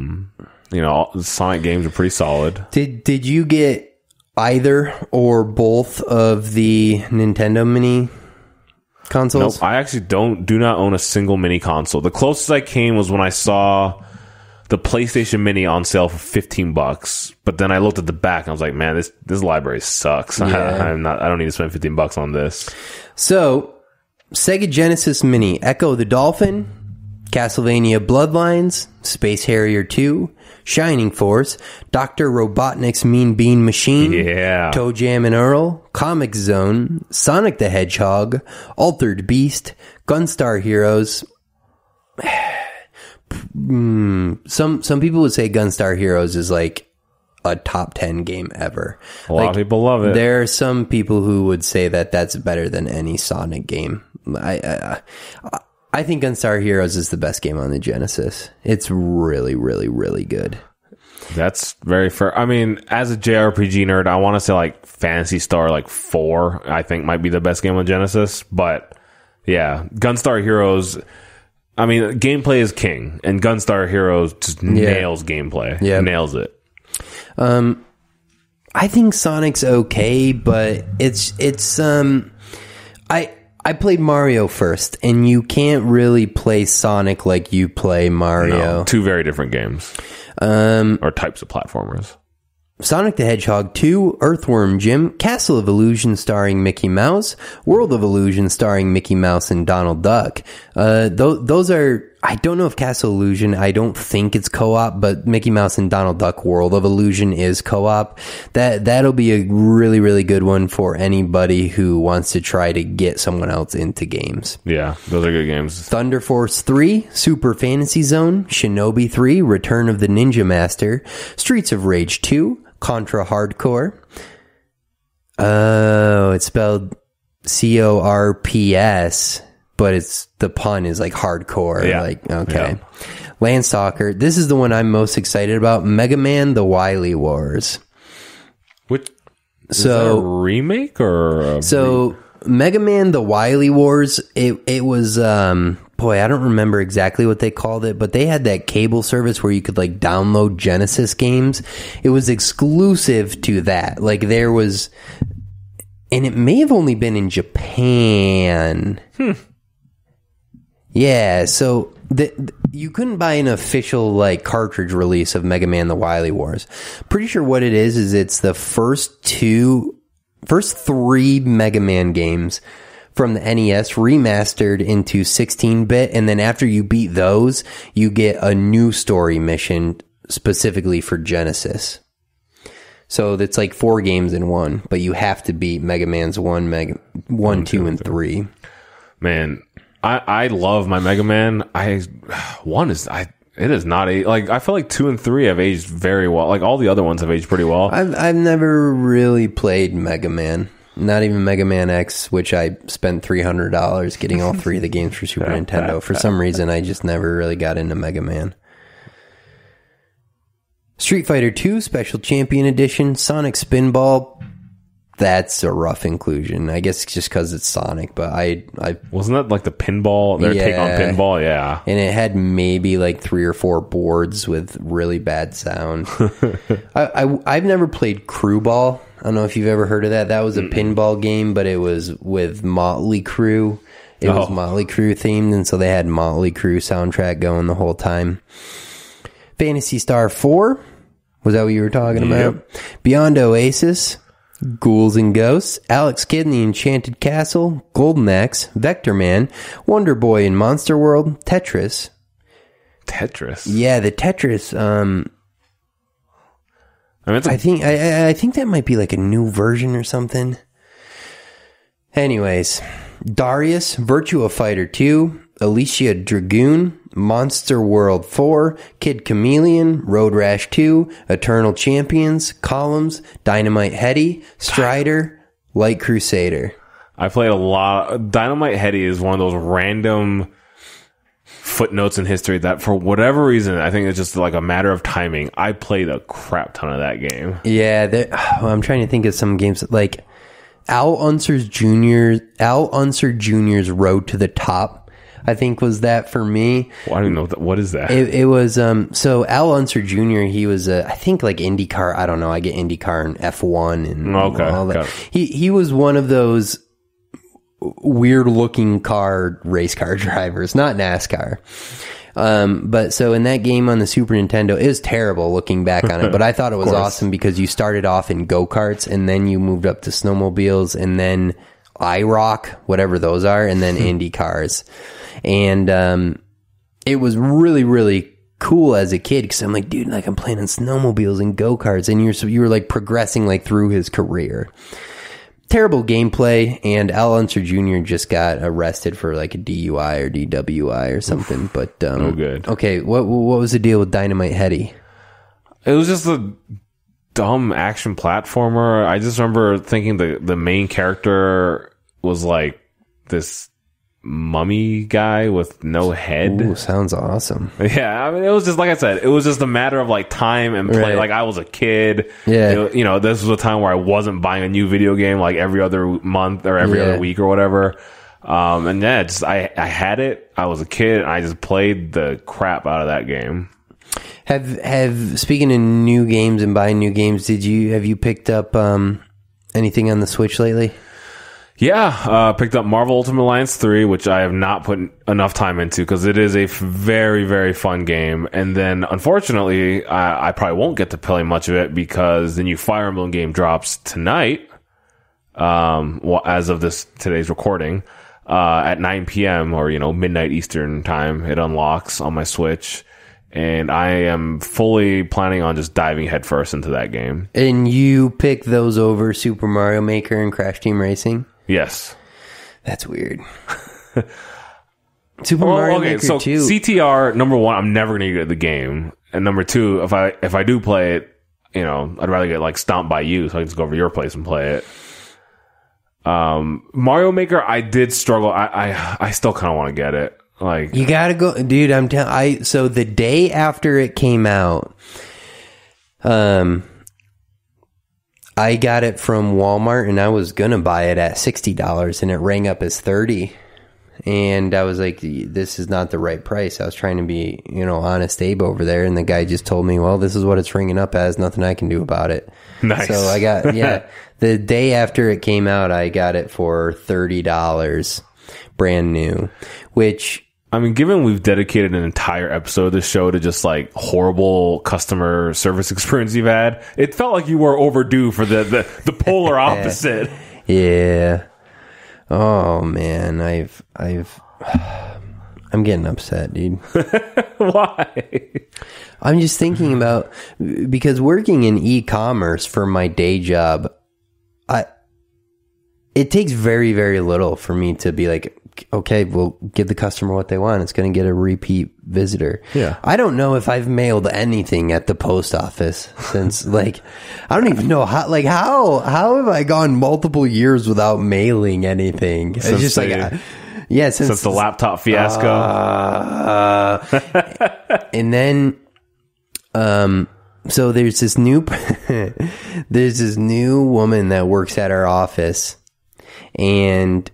the Sonic games are pretty solid. Did you get either or both of the Nintendo Mini consoles? Nope, I actually do not own a single mini console. The closest I came was when I saw the PlayStation Mini on sale for $15. But then I looked at the back and I was like, man, this library sucks. Yeah. I don't need to spend $15 on this. So, Sega Genesis Mini, Echo the Dolphin, Castlevania Bloodlines, Space Harrier 2, Shining Force, Dr. Robotnik's Mean Bean Machine, Yeah. Toe Jam and Earl, Comic Zone, Sonic the Hedgehog, Altered Beast, Gunstar Heroes. Some people would say Gunstar Heroes is like a top 10 game ever. A lot of people love it. There are some people who would say that that's better than any Sonic game. I think Gunstar Heroes is the best game on the Genesis. It's really, really, really good. That's very fair. I mean, as a JRPG nerd, I want to say like Phantasy Star like 4, I think might be the best game on Genesis. But yeah, Gunstar Heroes, I mean, gameplay is king, and Gunstar Heroes just nails gameplay. Yeah. Nails it. I think Sonic's okay, but I played Mario first, and you can't really play Sonic like you play Mario. No, two very different games. Or types of platformers. Sonic the Hedgehog 2, Earthworm Jim, Castle of Illusion starring Mickey Mouse, World of Illusion starring Mickey Mouse and Donald Duck. Those are, I don't know if Castle Illusion, I don't think it's co-op, but Mickey Mouse and Donald Duck World of Illusion is co-op. That'll be a really, really good one for anybody who wants to try to get someone else into games. Yeah, those are good games. Thunder Force 3, Super Fantasy Zone, Shinobi 3, Return of the Ninja Master, Streets of Rage 2, Contra Hardcore. Oh, it's spelled CORPS, but the pun is like hardcore. Yeah. Like, okay. Yeah. Landstalker. This is the one I'm most excited about. Mega Man: The Wily Wars. Which is that a remake or Mega Man: The Wily Wars, it was boy, I don't remember exactly what they called it, but they had that cable service where you could like download Genesis games. It was exclusive to that. Like there was, and it may have only been in Japan. Yeah, so you couldn't buy an official like cartridge release of Mega Man: The Wily Wars. Pretty sure what it is it's the first three Mega Man games from the NES remastered into 16-bit, and then after you beat those, you get a new story mission specifically for Genesis. So it's like 4 games in one, but you have to beat Mega Man's 1, 2, and 3. Man, I love my Mega Man. It is not I feel like 2 and 3 have aged very well. Like all the other ones have aged pretty well. I've never really played Mega Man. Not even Mega Man X, which I spent $300 getting all 3 of the games for Super Nintendo. For some reason, I just never really got into Mega Man. Street Fighter 2 Special Champion Edition, Sonic Spinball. That's a rough inclusion. I guess just because it's Sonic, but I wasn't that like the pinball? Their take on pinball, yeah. And it had maybe like 3 or 4 boards with really bad sound. I've never played Crew Ball. I don't know if you've ever heard of that. That was a pinball game, but it was with Motley Crue. It was Motley Crue themed, and so they had Motley Crue soundtrack going the whole time. Phantasy Star 4. Was that what you were talking about? Beyond Oasis. Ghouls and Ghosts, Alex Kidd in the Enchanted Castle, Golden Axe, Vector Man, Wonder Boy in Monster World, Tetris. Yeah, the Tetris. I think that might be like a new version or something. Anyways, Darius, Virtua Fighter 2, Alicia Dragoon, Monster World 4, Kid Chameleon, Road Rash 2, Eternal Champions, Columns, Dynamite Heady, Strider, Light Crusader. I played a lot. Dynamite Heady is one of those random footnotes in history that for whatever reason, I think it's just like a matter of timing. I played a crap ton of that game. Yeah, I'm trying to think of some games like Al Unser Jr.'s Road to the Top, I think was that for me. Well, I don't know. What is that? It was, so Al Unser Jr., he was, I think like IndyCar. I don't know. I get IndyCar and F1 and all that. He was one of those weird looking race car drivers, not NASCAR. But so in that game on the Super Nintendo, it was terrible looking back on it, but I thought it was awesome because you started off in go-karts and then you moved up to snowmobiles and then IROC, whatever those are, and then Indy cars. And, it was really, really cool as a kid because I'm like, dude, like I'm playing on snowmobiles and go-karts and you were like progressing like through his career. Terrible gameplay, and Al Unser Jr. just got arrested for like a DUI or DWI or something. But no good. Okay, what was the deal with Dynamite Heady? It was just a dumb action platformer. I just remember thinking the main character was like this mummy guy with no head. Ooh, sounds awesome. Yeah, I mean, it was just like I said, it was just a matter of like time and play. Right. Like I was a kid. Yeah, this was a time where I wasn't buying a new video game like every other month or every other week or whatever. And yeah, just I had it. I was a kid and I just played the crap out of that game. Have speaking of new games and buying new games, have you picked up anything on the Switch lately? Yeah, picked up Marvel Ultimate Alliance 3, which I have not put enough time into because it is a very, very fun game. And then, unfortunately, I probably won't get to play much of it because the new Fire Emblem game drops tonight, as of today's recording, at 9 p.m. or, midnight Eastern time. It unlocks on my Switch. And I am fully planning on just diving headfirst into that game. And you pick those over Super Mario Maker and Crash Team Racing? Yes. That's weird. Super Mario Maker so 2. CTR, number one, I'm never going to get the game. And number two, if I do play it, I'd rather get like stomped by you so I can just go over to your place and play it. Mario Maker, I did struggle. I still kind of want to get it. Like, you gotta go, dude. So the day after it came out, I got it from Walmart and I was gonna buy it at $60 and it rang up as $30. And I was like, this is not the right price. I was trying to be, honest Abe over there. And the guy just told me, well, this is what it's ringing up as. Nothing I can do about it. Nice. So I got, the day after it came out, I got it for $30, brand new, which, I mean, given we've dedicated an entire episode of this show to just like horrible customer service experience you've had, it felt like you were overdue for the polar opposite. Yeah. Oh man, I'm getting upset, dude. Why? I'm just thinking about, because working in e-commerce for my day job, it takes very, very little for me to be like, okay, we'll give the customer what they want. It's going to get a repeat visitor. Yeah. I don't know if I've mailed anything at the post office since, like, I don't even know how have I gone multiple years without mailing anything? It's just since the laptop fiasco. And then, so there's this new woman that works at our office, and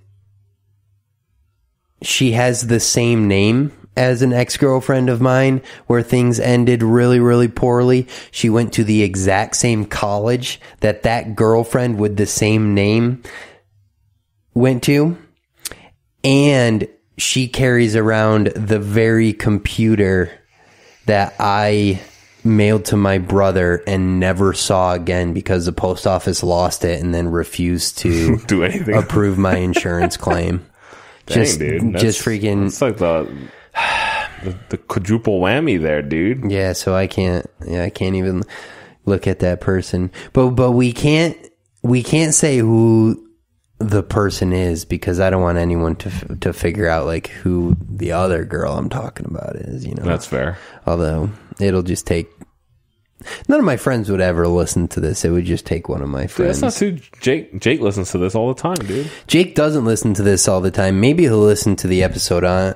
she has the same name as an ex-girlfriend of mine where things ended really, really poorly. She went to the exact same college that girlfriend with the same name went to. And she carries around the very computer that I mailed to my brother and never saw again because the post office lost it and then refused to do anything, approve my insurance claim. Dang, dude. Just freaking. It's like the quadruple whammy there, dude. Yeah, so I can't even look at that person. But we can't say who the person is, because I don't want anyone to figure out like who the other girl I'm talking about is, you know. That's fair. Although it'll just take, none of my friends would ever listen to this. It would just take one of my friends. Dude, that's not too. Jake listens to this all the time, dude. Jake doesn't listen to this all the time. Maybe he'll listen to the episode on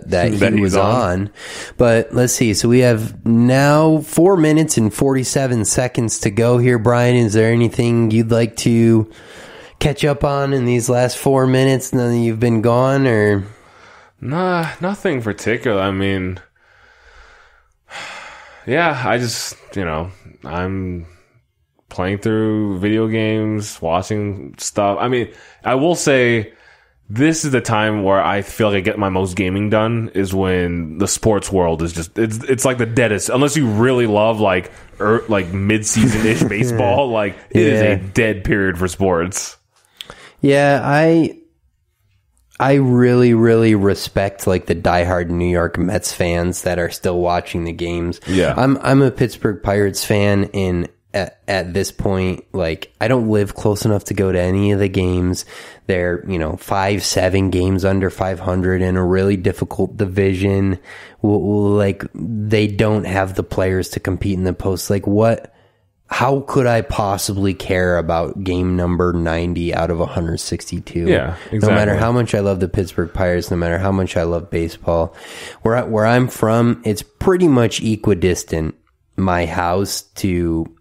that he was on. But let's see. So we have now 4 minutes and 47 seconds to go here. Brian, is there anything you'd like to catch up on in these last 4 minutes now that you've been gone? Or nah, nothing particular. I mean, yeah, I just, I'm playing through video games, watching stuff. I mean, I will say this is the time where I feel like I get my most gaming done is when the sports world is just, it's like the deadest. Unless you really love like mid-season-ish baseball, like it is a dead period for sports. Yeah, I really, really respect like the diehard New York Mets fans that are still watching the games. Yeah, I'm a Pittsburgh Pirates fan, and at this point, like I don't live close enough to go to any of the games. They're 5-7 games under 500 in a really difficult division. Like they don't have the players to compete in the post. Like what? How could I possibly care about game number 90 out of 162? Yeah, exactly. No matter how much I love the Pittsburgh Pirates, no matter how much I love baseball, where I'm from, it's pretty much equidistant. My house to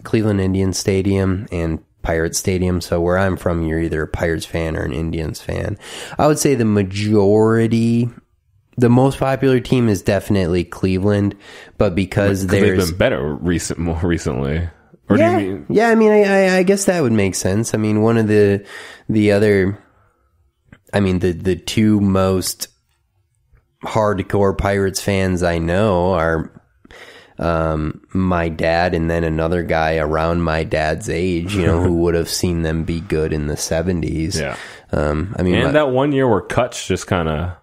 Cleveland Indians Stadium and Pirates Stadium. So where I'm from, you're either a Pirates fan or an Indians fan. I would say the most popular team is definitely Cleveland, but because they've been better more recently. Or do you mean? Yeah, I mean, I guess that would make sense. I mean, one of the two most hardcore Pirates fans I know are my dad and then another guy around my dad's age, who would have seen them be good in the 70s. Yeah. That 1 year where Kutch just kind of...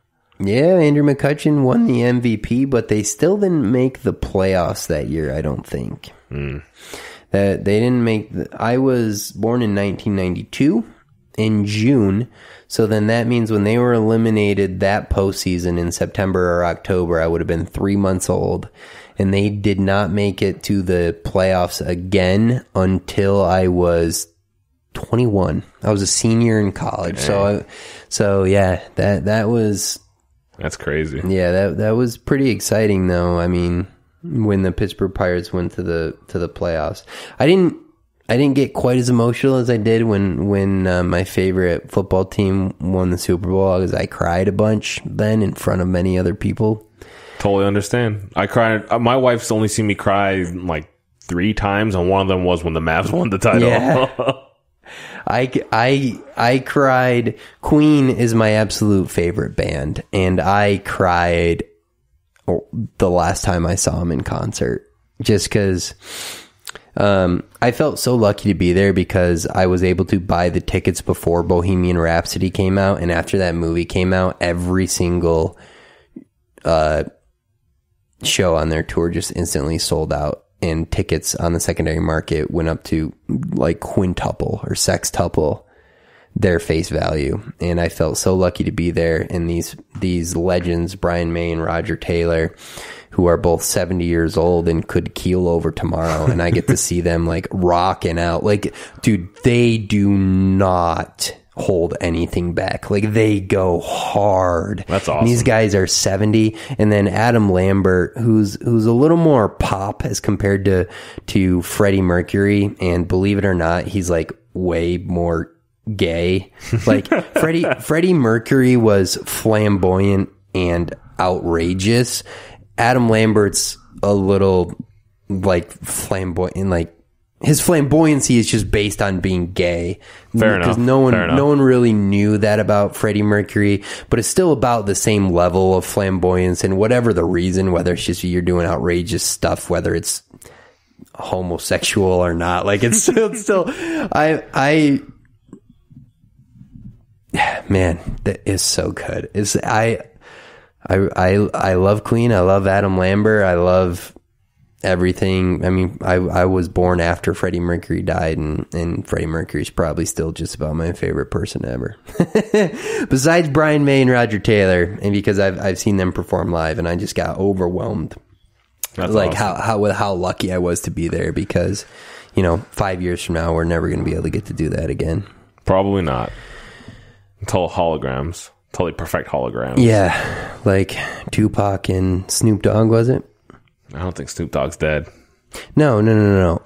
Yeah, Andrew McCutchen won the MVP, but they still didn't make the playoffs that year, I don't think. That they didn't make... I was born in 1992 in June, so then that means when they were eliminated that postseason in September or October, I would have been 3 months old, and they did not make it to the playoffs again until I was 21. I was a senior in college, so yeah, that was... That's crazy. Yeah, that was pretty exciting, though. I mean, when the Pittsburgh Pirates went to the playoffs, I didn't get quite as emotional as I did when my favorite football team won the Super Bowl, because I cried a bunch then in front of many other people. Totally understand. I cried. My wife's only seen me cry like 3 times, and one of them was when the Mavs won the title. Yeah. I cried. Queen is my absolute favorite band, and I cried the last time I saw them in concert, just because I felt so lucky to be there, because I was able to buy the tickets before Bohemian Rhapsody came out, and after that movie came out, every single show on their tour just instantly sold out. And tickets on the secondary market went up to like quintuple or sextuple their face value. And I felt so lucky to be there. And these legends, Brian May and Roger Taylor, who are both 70 years old and could keel over tomorrow. And I get to see them like rocking out. Like, dude, they do not hold anything back. Like, they go hard. That's awesome. And these guys are 70, and then Adam Lambert, who's a little more pop as compared to Freddie Mercury, and believe it or not, he's like way more gay. Like Freddie Mercury was flamboyant and outrageous. Adam Lambert's a little like flamboyant, like his flamboyancy is just based on being gay. Fair enough. Because no one really knew that about Freddie Mercury, but it's still about the same level of flamboyance, and whatever the reason, whether it's just you're doing outrageous stuff, whether it's homosexual or not, like it's still man, that is so good. I love Queen. I love Adam Lambert. I love everything. I mean, I was born after Freddie Mercury died, and Freddie Mercury's probably still just about my favorite person ever. Besides Brian May and Roger Taylor, and because I've seen them perform live, and I just got overwhelmed. That's like awesome. how lucky I was to be there, because 5 years from now we're never going to be able to get to do that again. Probably not. Until holograms. Totally perfect holograms. Yeah, like Tupac and Snoop Dogg, was it? I don't think Snoop Dogg's dead. No.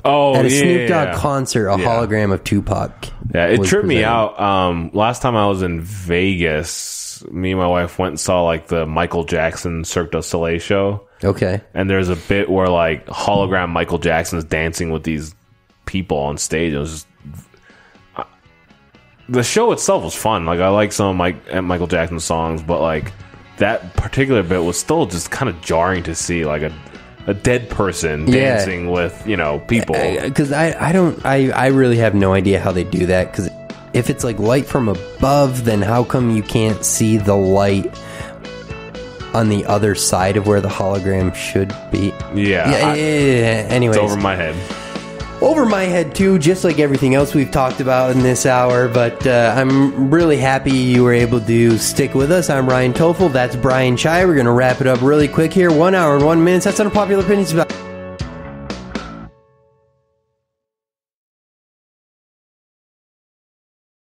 Oh, at a yeah, Snoop Dogg yeah. concert, a hologram of Tupac. Yeah, it was tripped me presented. out. Last time I was in Vegas, me and my wife went and saw like the Michael Jackson Cirque du Soleil show. Okay. And there's a bit where like hologram Michael Jackson's dancing with these people on stage. It was just, the show itself was fun. Like, I like some of Michael Jackson's songs, but like that particular bit was still just kind of jarring to see, like a dead person dancing with people. Because I really have no idea how they do that. Because if it's like light from above, then how come you can't see the light on the other side of where the hologram should be? Yeah. Anyways, it's over my head. Over my head too, just like everything else we've talked about in this hour. But I'm really happy you were able to stick with us. I'm Ryan Tofil. That's Bryan Chai. We're going to wrap it up really quick here. 1 hour and 1 minute. That's Unpopular Opinions.